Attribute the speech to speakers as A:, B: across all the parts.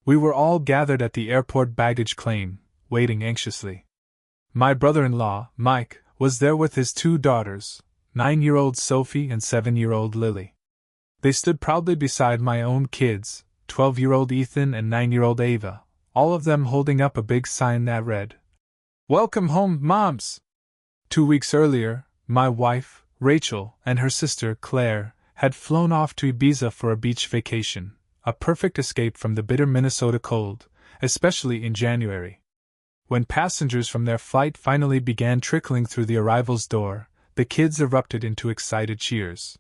A: We were all gathered at the airport baggage claim, waiting anxiously. My brother-in-law, Mike, was there with his 2 daughters, 9-year-old Sophie and 7-year-old Lily. They stood proudly beside my own kids, 12-year-old Ethan and 9-year-old Ava, all of them holding up a big sign that read, "Welcome home, Moms!" 2 weeks earlier, my wife, Rachel, and her sister, Claire, had flown off to Ibiza for a beach vacation, a perfect escape from the bitter Minnesota cold, especially in January. When passengers from their flight finally began trickling through the arrival's door, the kids erupted into excited cheers.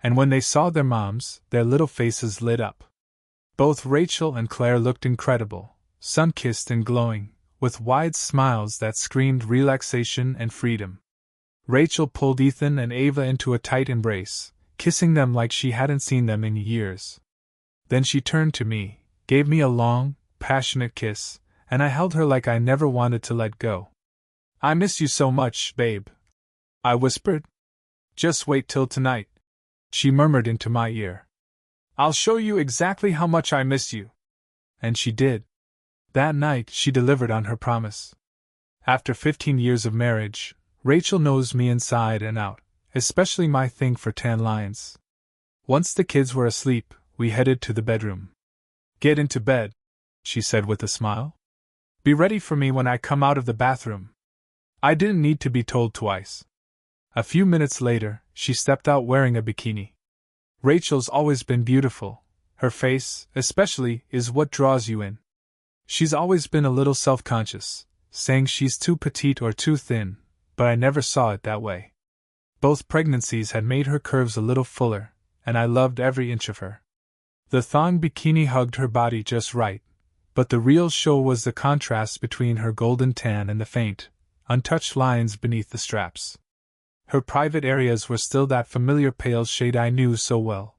A: And when they saw their moms, their little faces lit up. Both Rachel and Claire looked incredible, sun-kissed and glowing, with wide smiles that screamed relaxation and freedom. Rachel pulled Ethan and Ava into a tight embrace, kissing them like she hadn't seen them in years. Then she turned to me, gave me a long, passionate kiss, and I held her like I never wanted to let go. "I miss you so much, babe," I whispered. "Just wait till tonight," she murmured into my ear. "I'll show you exactly how much I miss you." And she did. That night she delivered on her promise. After 15 years of marriage, Rachel knows me inside and out, especially my thing for tan lines. Once the kids were asleep, we headed to the bedroom. "Get into bed," she said with a smile. "Be ready for me when I come out of the bathroom." I didn't need to be told twice. A few minutes later, she stepped out wearing a bikini. Rachel's always been beautiful. Her face, especially, is what draws you in. She's always been a little self-conscious, saying she's too petite or too thin, but I never saw it that way. Both pregnancies had made her curves a little fuller, and I loved every inch of her. The thong bikini hugged her body just right, but the real show was the contrast between her golden tan and the faint, untouched lines beneath the straps. Her private areas were still that familiar pale shade I knew so well.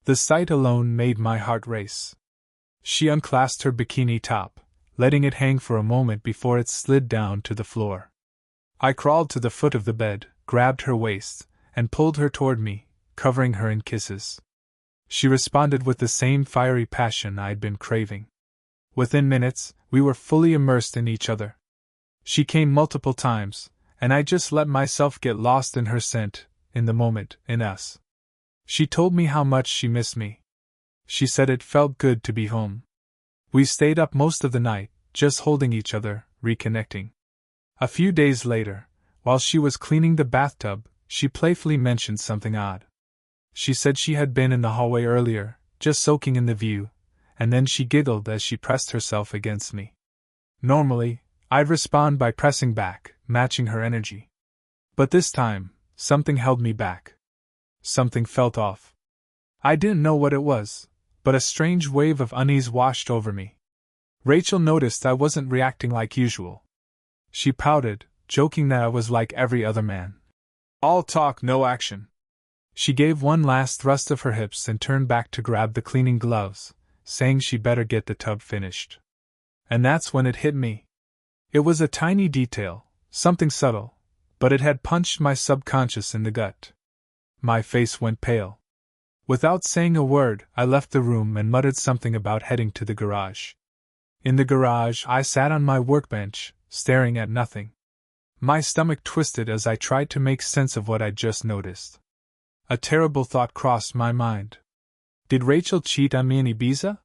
A: The sight alone made my heart race. She unclasped her bikini top, letting it hang for a moment before it slid down to the floor. I crawled to the foot of the bed, grabbed her waist, and pulled her toward me, covering her in kisses. She responded with the same fiery passion I'd been craving. Within minutes, we were fully immersed in each other. She came multiple times, and I just let myself get lost in her scent, in the moment, in us. She told me how much she missed me. She said it felt good to be home. We stayed up most of the night, just holding each other, reconnecting. A few days later, while she was cleaning the bathtub, she playfully mentioned something odd. She said she had been in the hallway earlier, just soaking in the view, and then she giggled as she pressed herself against me. Normally, I'd respond by pressing back, matching her energy. But this time, something held me back. Something felt off. I didn't know what it was, but a strange wave of unease washed over me. Rachel noticed I wasn't reacting like usual. She pouted, joking that I was like every other man. All talk, no action. She gave one last thrust of her hips and turned back to grab the cleaning gloves, saying she'd better get the tub finished. And that's when it hit me. It was a tiny detail, something subtle, but it had punched my subconscious in the gut. My face went pale. Without saying a word, I left the room and muttered something about heading to the garage. In the garage, I sat on my workbench, staring at nothing. My stomach twisted as I tried to make sense of what I'd just noticed. A terrible thought crossed my mind. Did Rachel cheat on me in Ibiza?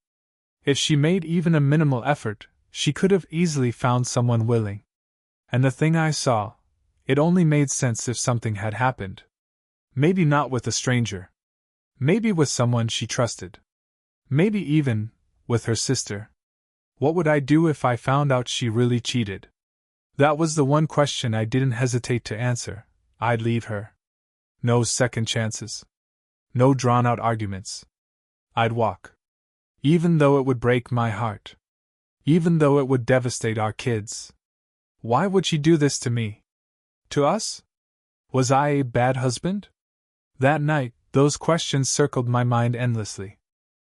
A: If she made even a minimal effort, she could have easily found someone willing. And the thing I saw, it only made sense if something had happened. Maybe not with a stranger. Maybe with someone she trusted. Maybe even with her sister. What would I do if I found out she really cheated? That was the one question I didn't hesitate to answer. I'd leave her. No second chances. No drawn-out arguments. I'd walk. Even though it would break my heart. Even though it would devastate our kids. Why would she do this to me? To us? Was I a bad husband? That night, those questions circled my mind endlessly.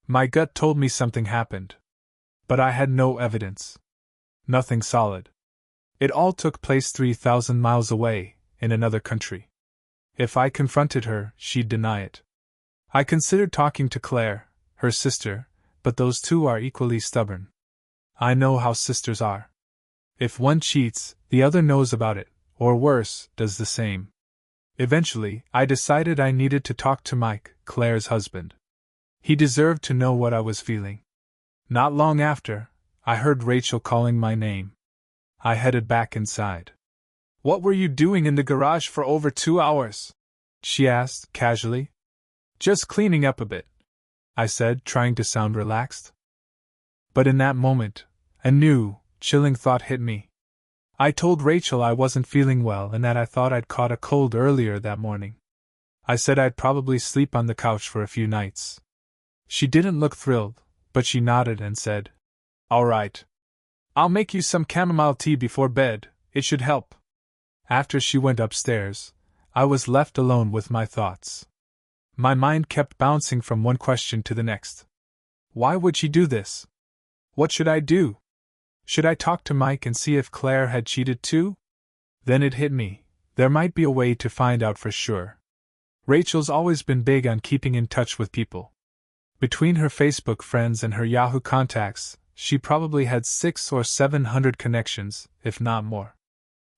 A: My gut told me something happened. But I had no evidence. Nothing solid. It all took place 3,000 miles away, in another country. If I confronted her, she'd deny it. I considered talking to Claire, her sister, but those two are equally stubborn. I know how sisters are. If one cheats, the other knows about it, or worse, does the same. Eventually, I decided I needed to talk to Mike, Claire's husband. He deserved to know what I was feeling. Not long after, I heard Rachel calling my name. I headed back inside. "What were you doing in the garage for over 2 hours?" she asked, casually. "Just cleaning up a bit," I said, trying to sound relaxed. But in that moment, a new, chilling thought hit me. I told Rachel I wasn't feeling well and that I thought I'd caught a cold earlier that morning. I said I'd probably sleep on the couch for a few nights. She didn't look thrilled, but she nodded and said, "All right. I'll make you some chamomile tea before bed, it should help." After she went upstairs, I was left alone with my thoughts. My mind kept bouncing from one question to the next. Why would she do this? What should I do? Should I talk to Mike and see if Claire had cheated too? Then it hit me, there might be a way to find out for sure. Rachel's always been big on keeping in touch with people. Between her Facebook friends and her Yahoo contacts, she probably had 600 or 700 connections, if not more.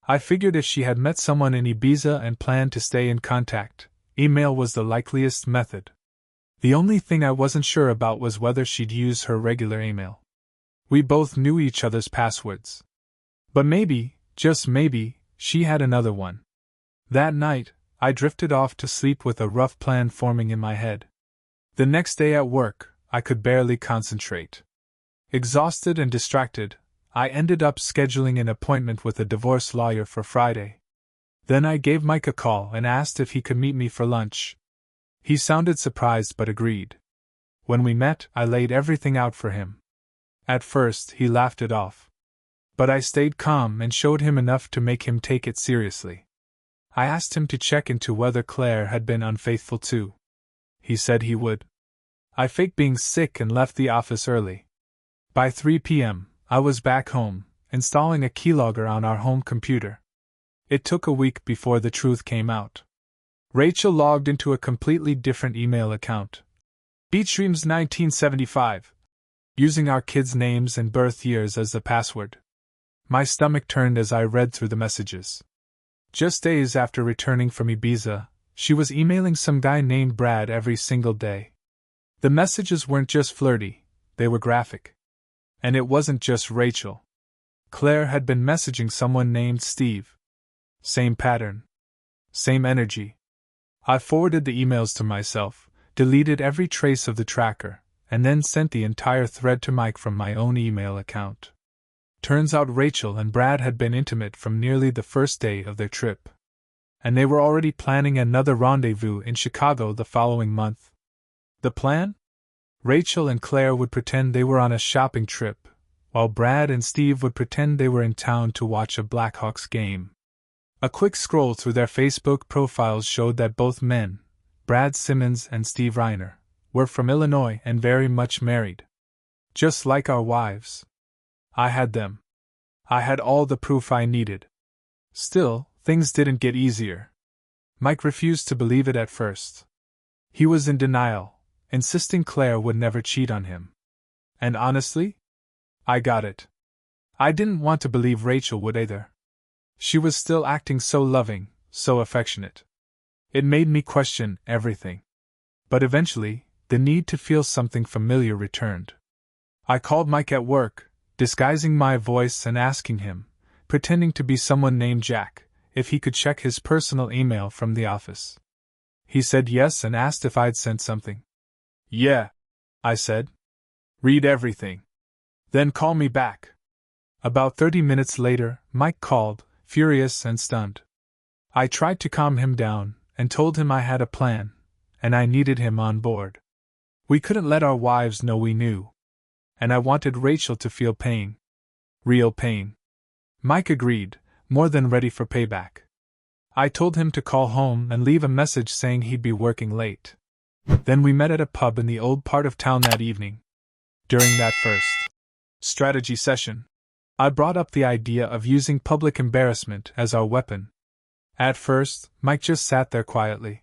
A: I figured if she had met someone in Ibiza and planned to stay in contact, email was the likeliest method. The only thing I wasn't sure about was whether she'd use her regular email. We both knew each other's passwords. But maybe, just maybe, she had another one. That night, I drifted off to sleep with a rough plan forming in my head. The next day at work, I could barely concentrate. Exhausted and distracted, I ended up scheduling an appointment with a divorce lawyer for Friday. Then I gave Mike a call and asked if he could meet me for lunch. He sounded surprised but agreed. When we met, I laid everything out for him. At first, he laughed it off. But I stayed calm and showed him enough to make him take it seriously. I asked him to check into whether Claire had been unfaithful too. He said he would. I faked being sick and left the office early. By 3 p.m., I was back home, installing a keylogger on our home computer. It took a week before the truth came out. Rachel logged into a completely different email account. Beatstreams 1975. Using our kids' names and birth years as the password. My stomach turned as I read through the messages. Just days after returning from Ibiza, she was emailing some guy named Brad every single day. The messages weren't just flirty, they were graphic. And it wasn't just Rachel. Claire had been messaging someone named Steve. Same pattern. Same energy. I forwarded the emails to myself, deleted every trace of the tracker, and then sent the entire thread to Mike from my own email account. Turns out Rachel and Brad had been intimate from nearly the first day of their trip. And they were already planning another rendezvous in Chicago the following month. The plan? Rachel and Claire would pretend they were on a shopping trip, while Brad and Steve would pretend they were in town to watch a Blackhawks game. A quick scroll through their Facebook profiles showed that both men, Brad Simmons and Steve Reiner, were from Illinois and very much married. Just like our wives. I had them. I had all the proof I needed. Still, things didn't get easier. Mike refused to believe it at first. He was in denial, insisting Claire would never cheat on him. And honestly, I got it. I didn't want to believe Rachel would either. She was still acting so loving, so affectionate. It made me question everything. But eventually, the need to feel something familiar returned. I called Mike at work, disguising my voice and asking him, pretending to be someone named Jack, if he could check his personal email from the office. He said yes and asked if I'd sent something. Yeah, I said. Read everything. Then call me back. About 30 minutes later, Mike called, furious and stunned. I tried to calm him down and told him I had a plan, and I needed him on board. We couldn't let our wives know we knew. And I wanted Rachel to feel pain. Real pain. Mike agreed, more than ready for payback. I told him to call home and leave a message saying he'd be working late. Then we met at a pub in the old part of town that evening. During that first strategy session, I brought up the idea of using public embarrassment as our weapon. At first, Mike just sat there quietly.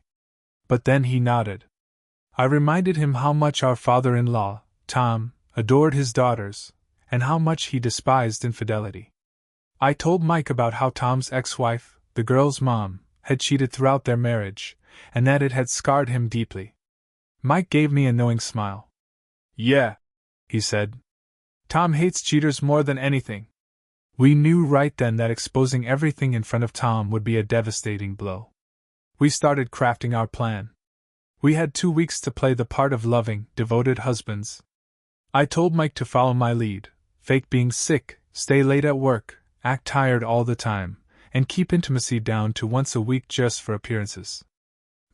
A: But then he nodded. I reminded him how much our father-in-law, Tom adored his daughters, and how much he despised infidelity. I told Mike about how Tom's ex-wife, the girl's mom, had cheated throughout their marriage, and that it had scarred him deeply. Mike gave me a knowing smile. "Yeah," he said. "Tom hates cheaters more than anything." We knew right then that exposing everything in front of Tom would be a devastating blow. We started crafting our plan. We had 2 weeks to play the part of loving, devoted husbands. I told Mike to follow my lead, fake being sick, stay late at work, act tired all the time, and keep intimacy down to once a week just for appearances.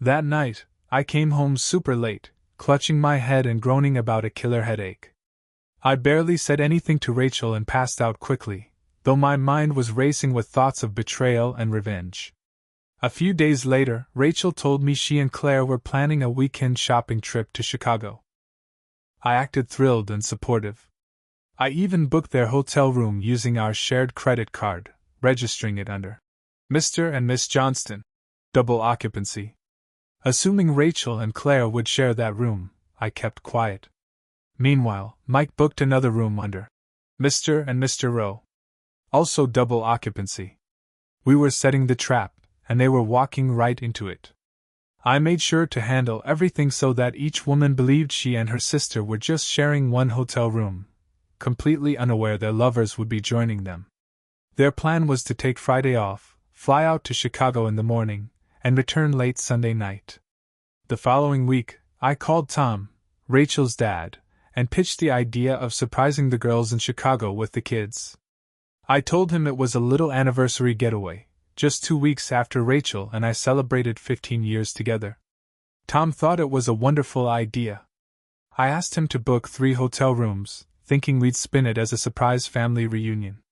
A: That night, I came home super late, clutching my head and groaning about a killer headache. I barely said anything to Rachel and passed out quickly, though my mind was racing with thoughts of betrayal and revenge. A few days later, Rachel told me she and Claire were planning a weekend shopping trip to Chicago. I acted thrilled and supportive. I even booked their hotel room using our shared credit card, registering it under Mr. and Miss Johnston. Double occupancy. Assuming Rachel and Claire would share that room, I kept quiet. Meanwhile, Mike booked another room under Mr. and Mr. Rowe. Also double occupancy. We were setting the trap, and they were walking right into it. I made sure to handle everything so that each woman believed she and her sister were just sharing one hotel room, completely unaware their lovers would be joining them. Their plan was to take Friday off, fly out to Chicago in the morning, and return late Sunday night. The following week, I called Tom, Rachel's dad, and pitched the idea of surprising the girls in Chicago with the kids. I told him it was a little anniversary getaway, just 2 weeks after Rachel and I celebrated 15 years together. Tom thought it was a wonderful idea. I asked him to book 3 hotel rooms, thinking we'd spin it as a surprise family reunion.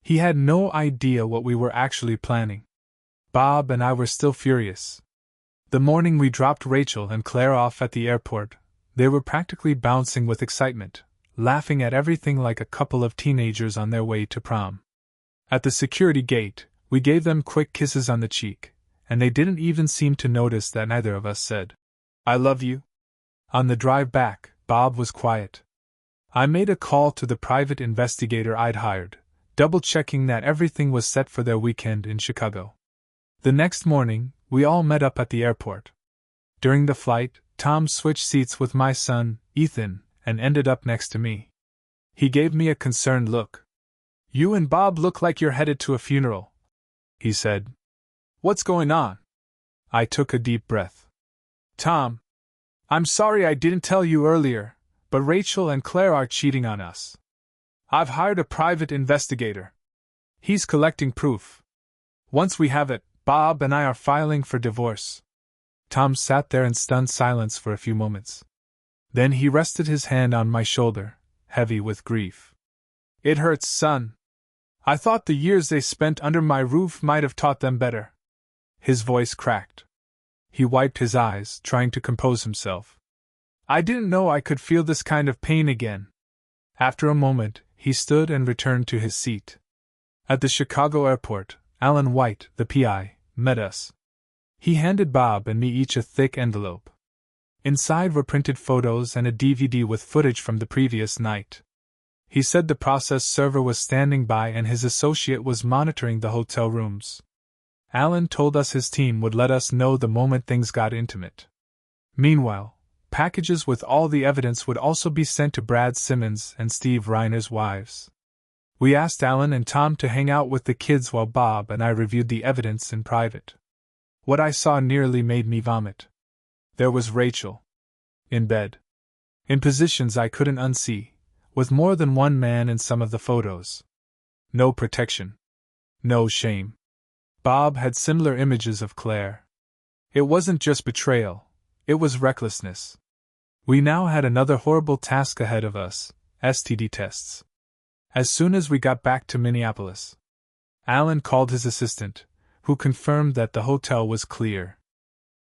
A: He had no idea what we were actually planning. Bob and I were still furious. The morning we dropped Rachel and Claire off at the airport, they were practically bouncing with excitement, laughing at everything like a couple of teenagers on their way to prom. At the security gate, we gave them quick kisses on the cheek, and they didn't even seem to notice that neither of us said, "I love you." On the drive back, Bob was quiet. I made a call to the private investigator I'd hired, double-checking that everything was set for their weekend in Chicago. The next morning, we all met up at the airport. During the flight, Tom switched seats with my son, Ethan, and ended up next to me. He gave me a concerned look. "You and Bob look like you're headed to a funeral," he said. "What's going on?" I took a deep breath. "Tom, I'm sorry I didn't tell you earlier, but Rachel and Claire are cheating on us. I've hired a private investigator. He's collecting proof. Once we have it, Bob and I are filing for divorce." Tom sat there in stunned silence for a few moments. Then he rested his hand on my shoulder, heavy with grief. "It hurts, son. I thought the years they spent under my roof might have taught them better." His voice cracked. He wiped his eyes, trying to compose himself. "I didn't know I could feel this kind of pain again." After a moment, he stood and returned to his seat. At the Chicago airport, Alan White, the PI, met us. He handed Bob and me each a thick envelope. Inside were printed photos and a DVD with footage from the previous night. He said the process server was standing by and his associate was monitoring the hotel rooms. Alan told us his team would let us know the moment things got intimate. Meanwhile, packages with all the evidence would also be sent to Brad Simmons and Steve Reiner's wives. We asked Alan and Tom to hang out with the kids while Bob and I reviewed the evidence in private. What I saw nearly made me vomit. There was Rachel. In bed. In positions I couldn't unsee, with more than one man in some of the photos. No protection. No shame. Bob had similar images of Claire. It wasn't just betrayal, it was recklessness. We now had another horrible task ahead of us, STD tests. As soon as we got back to Minneapolis, Alan called his assistant, who confirmed that the hotel was clear.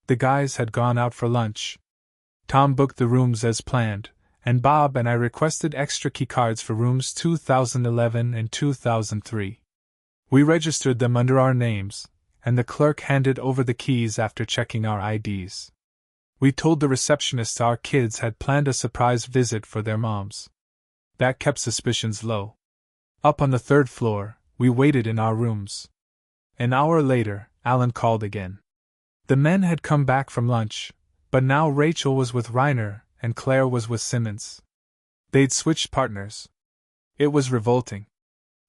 A: The guys had gone out for lunch. Tom booked the rooms as planned, and Bob and I requested extra key cards for rooms 2011 and 2003. We registered them under our names, and the clerk handed over the keys after checking our IDs. We told the receptionist our kids had planned a surprise visit for their moms. That kept suspicions low. Up on the third floor, we waited in our rooms. An hour later, Alan called again. The men had come back from lunch, but now Rachel was with Reiner and Claire was with Simmons. They'd switched partners. It was revolting.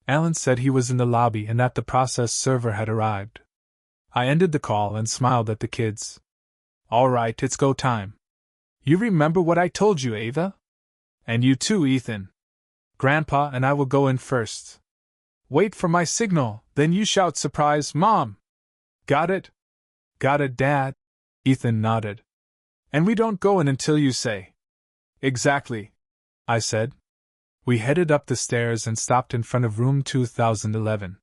A: Alan said he was in the lobby and that the process server had arrived. I ended the call and smiled at the kids. All right, it's go time. You remember what I told you, Ava? And you too, Ethan. Grandpa and I will go in first. Wait for my signal, then you shout surprise, Mom! Got it? Got it, Dad? Ethan nodded. And we don't go in until you say. Exactly, I said. We headed up the stairs and stopped in front of room 2011.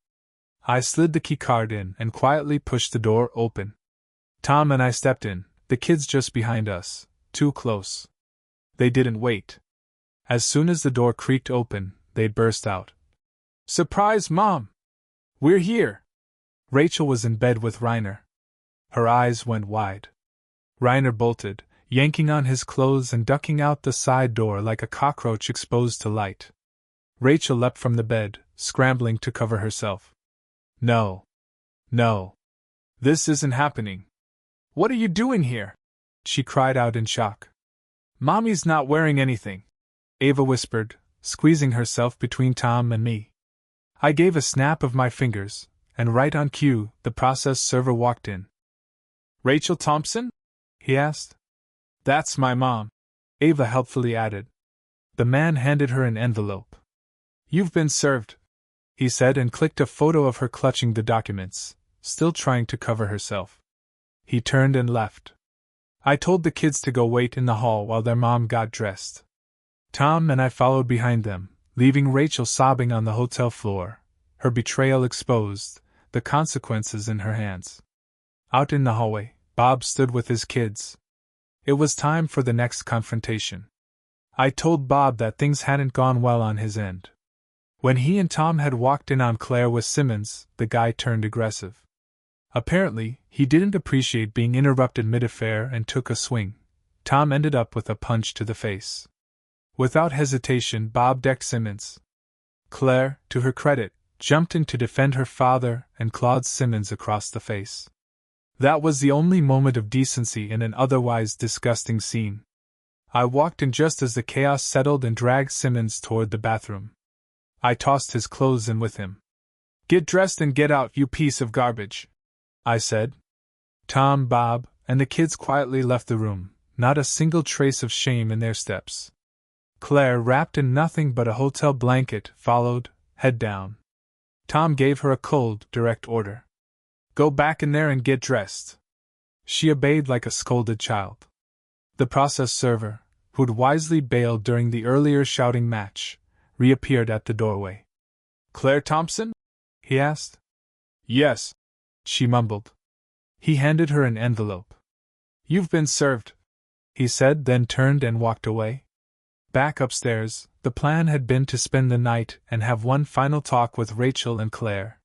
A: I slid the keycard in and quietly pushed the door open. Tom and I stepped in, the kids just behind us, too close. They didn't wait. As soon as the door creaked open, they burst out. Surprise, Mom! We're here! Rachel was in bed with Reiner. Her eyes went wide. Reiner bolted, yanking on his clothes and ducking out the side door like a cockroach exposed to light. Rachel leapt from the bed, scrambling to cover herself. No. No. This isn't happening. What are you doing here? She cried out in shock. Mommy's not wearing anything, Ava whispered, squeezing herself between Tom and me. I gave a snap of my fingers, and right on cue, the process server walked in. Rachel Thompson? He asked. That's my mom, Ava helpfully added. The man handed her an envelope. You've been served, he said and clicked a photo of her clutching the documents, still trying to cover herself. He turned and left. I told the kids to go wait in the hall while their mom got dressed. Tom and I followed behind them, leaving Rachel sobbing on the hotel floor, her betrayal exposed, the consequences in her hands. Out in the hallway, Bob stood with his kids. It was time for the next confrontation. I told Bob that things hadn't gone well on his end. When he and Tom had walked in on Claire with Simmons, the guy turned aggressive. Apparently, he didn't appreciate being interrupted mid-affair and took a swing. Tom ended up with a punch to the face. Without hesitation, Bob decked Simmons. Claire, to her credit, jumped in to defend her father and clawed Simmons across the face. That was the only moment of decency in an otherwise disgusting scene. I walked in just as the chaos settled and dragged Simmons toward the bathroom. I tossed his clothes in with him. Get dressed and get out, you piece of garbage, I said. Tom, Bob, and the kids quietly left the room, not a single trace of shame in their steps. Claire, wrapped in nothing but a hotel blanket, followed, head down. Tom gave her a cold, direct order. Go back in there and get dressed. She obeyed like a scolded child. The process server, who'd wisely bailed during the earlier shouting match, reappeared at the doorway. Claire Thompson? He asked. Yes, she mumbled. He handed her an envelope. You've been served, he said, then turned and walked away. Back upstairs, the plan had been to spend the night and have one final talk with Rachel and Claire.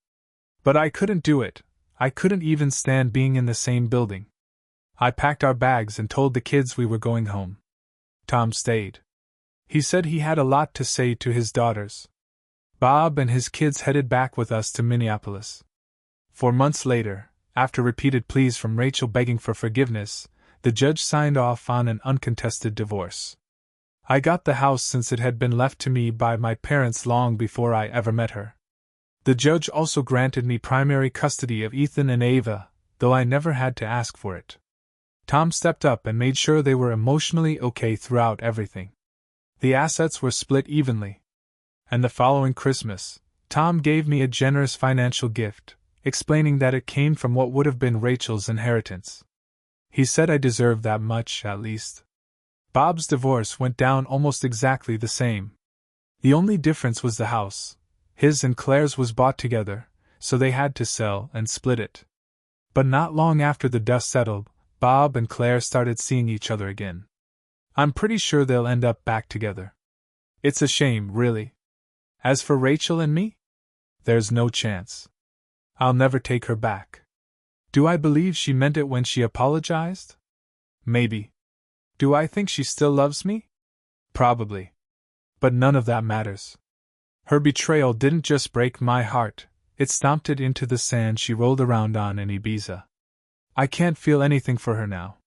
A: But I couldn't do it. I couldn't even stand being in the same building. I packed our bags and told the kids we were going home. Tom stayed. He said he had a lot to say to his daughters. Bob and his kids headed back with us to Minneapolis. 4 months later, after repeated pleas from Rachel begging for forgiveness, the judge signed off on an uncontested divorce. I got the house since it had been left to me by my parents long before I ever met her. The judge also granted me primary custody of Ethan and Ava, though I never had to ask for it. Tom stepped up and made sure they were emotionally okay throughout everything. The assets were split evenly. And the following Christmas, Tom gave me a generous financial gift, explaining that it came from what would have been Rachel's inheritance. He said I deserved that much, at least. Bob's divorce went down almost exactly the same. The only difference was the house. His and Claire's was bought together, so they had to sell and split it. But not long after the dust settled, Bob and Claire started seeing each other again. I'm pretty sure they'll end up back together. It's a shame, really. As for Rachel and me? There's no chance. I'll never take her back. Do I believe she meant it when she apologized? Maybe. Do I think she still loves me? Probably. But none of that matters. Her betrayal didn't just break my heart, it stomped it into the sand she rolled around on in Ibiza. I can't feel anything for her now.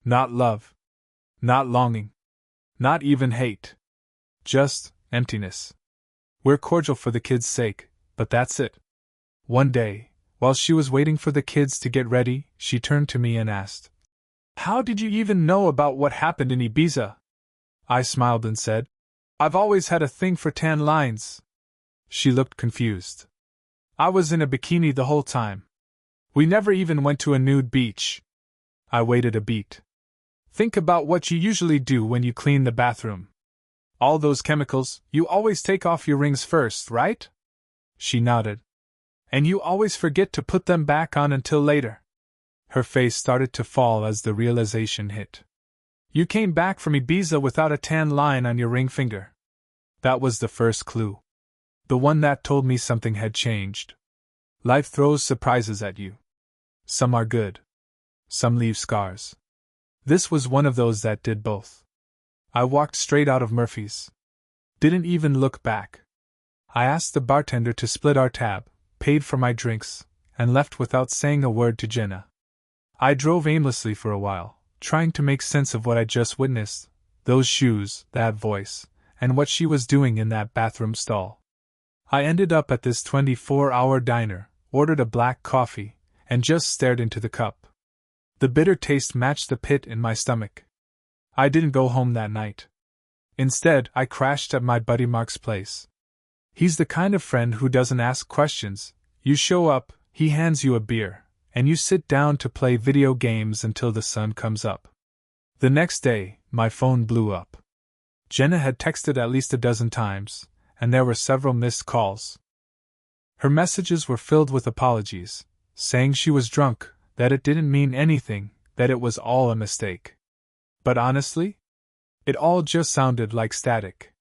A: Not love. Not longing. Not even hate. Just emptiness. We're cordial for the kids' sake, but that's it. One day, while she was waiting for the kids to get ready, she turned to me and asked, "How did you even know about what happened in Ibiza?" I smiled and said, "I've always had a thing for tan lines." She looked confused. "I was in a bikini the whole time. We never even went to a nude beach." I waited a beat. "Think about what you usually do when you clean the bathroom. All those chemicals, you always take off your rings first, right?" She nodded. "And you always forget to put them back on until later." Her face started to fall as the realization hit. "You came back from Ibiza without a tan line on your ring finger." That was the first clue. The one that told me something had changed. Life throws surprises at you. Some are good. Some leave scars. This was one of those that did both. I walked straight out of Murphy's. Didn't even look back. I asked the bartender to split our tab, paid for my drinks, and left without saying a word to Jenna. I drove aimlessly for a while, trying to make sense of what I'd just witnessed, those shoes, that voice, and what she was doing in that bathroom stall. I ended up at this 24-hour diner, ordered a black coffee, and just stared into the cup. The bitter taste matched the pit in my stomach. I didn't go home that night. Instead, I crashed at my buddy Mark's place. He's the kind of friend who doesn't ask questions. You show up, he hands you a beer, and you sit down to play video games until the sun comes up. The next day, my phone blew up. Jenna had texted at least a dozen times, and there were several missed calls. Her messages were filled with apologies, saying she was drunk, that it didn't mean anything, that it was all a mistake. But honestly, it all just sounded like static.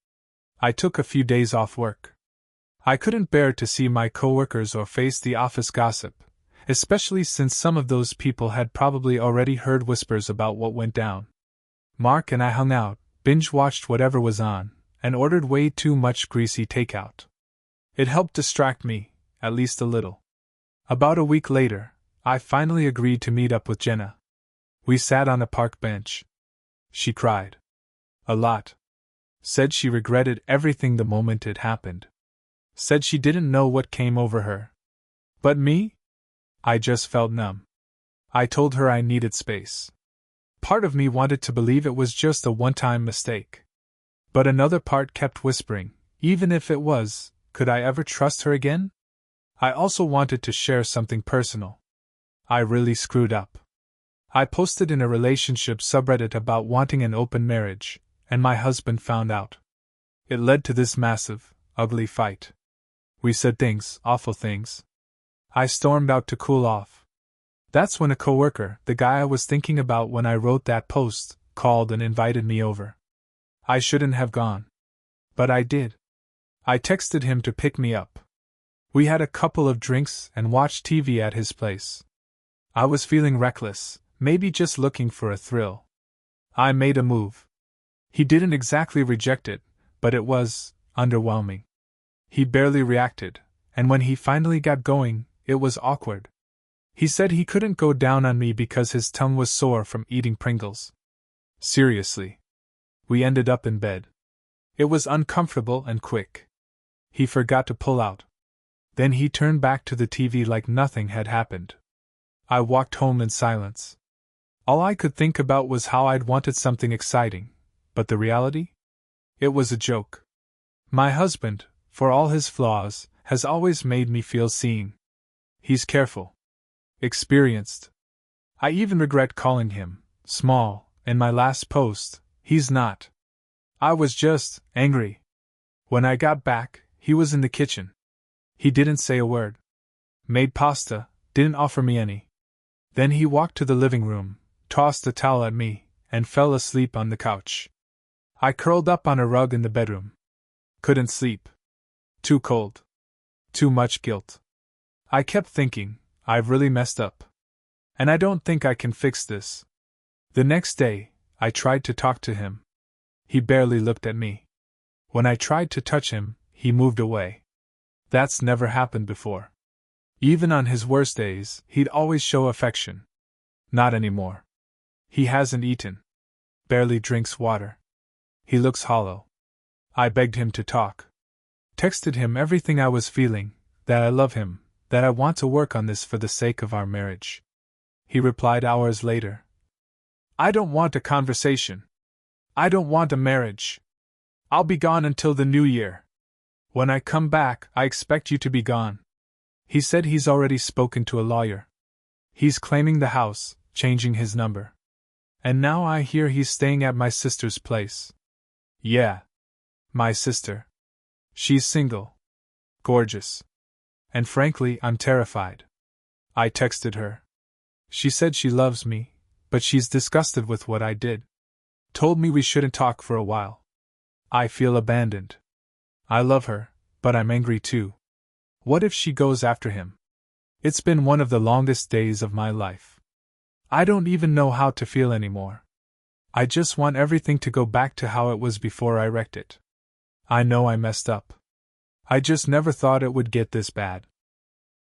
A: I took a few days off work. I couldn't bear to see my coworkers or face the office gossip, especially since some of those people had probably already heard whispers about what went down. Mark and I hung out, binge-watched whatever was on, and ordered way too much greasy takeout. It helped distract me, at least a little. About a week later, I finally agreed to meet up with Jenna. We sat on a park bench. She cried. A lot. Said she regretted everything the moment it happened. Said she didn't know what came over her. But me? I just felt numb. I told her I needed space. Part of me wanted to believe it was just a one-time mistake. But another part kept whispering, even if it was, could I ever trust her again? I also wanted to share something personal. I really screwed up. I posted in a relationship subreddit about wanting an open marriage, and my husband found out. It led to this massive, ugly fight. We said things, awful things. I stormed out to cool off. That's when a coworker, the guy I was thinking about when I wrote that post, called and invited me over. I shouldn't have gone. But I did. I texted him to pick me up. We had a couple of drinks and watched TV at his place. I was feeling reckless, maybe just looking for a thrill. I made a move. He didn't exactly reject it, but it was underwhelming. He barely reacted, and when he finally got going, it was awkward. He said he couldn't go down on me because his tongue was sore from eating Pringles. Seriously. We ended up in bed. It was uncomfortable and quick. He forgot to pull out. Then he turned back to the TV like nothing had happened. I walked home in silence. All I could think about was how I'd wanted something exciting, but the reality? It was a joke. My husband, for all his flaws, has always made me feel seen. He's careful. Experienced. I even regret calling him small in my last post. He's not. I was just angry. When I got back, he was in the kitchen. He didn't say a word. Made pasta, didn't offer me any. Then he walked to the living room, tossed a towel at me, and fell asleep on the couch. I curled up on a rug in the bedroom. Couldn't sleep. Too cold. Too much guilt. I kept thinking, I've really messed up. And I don't think I can fix this. The next day, I tried to talk to him. He barely looked at me. When I tried to touch him, he moved away. That's never happened before. Even on his worst days, he'd always show affection. Not anymore. He hasn't eaten. Barely drinks water. He looks hollow. I begged him to talk. Texted him everything I was feeling, that I love him, that I want to work on this for the sake of our marriage. He replied hours later, "I don't want a conversation. I don't want a marriage. I'll be gone until the new year. When I come back, I expect you to be gone." He said he's already spoken to a lawyer. He's claiming the house, changing his number. And now I hear he's staying at my sister's place. Yeah. My sister. She's single. Gorgeous. And frankly, I'm terrified. I texted her. She said she loves me, but she's disgusted with what I did. Told me we shouldn't talk for a while. I feel abandoned. I love her, but I'm angry too. What if she goes after him? It's been one of the longest days of my life. I don't even know how to feel anymore. I just want everything to go back to how it was before I wrecked it. I know I messed up. I just never thought it would get this bad.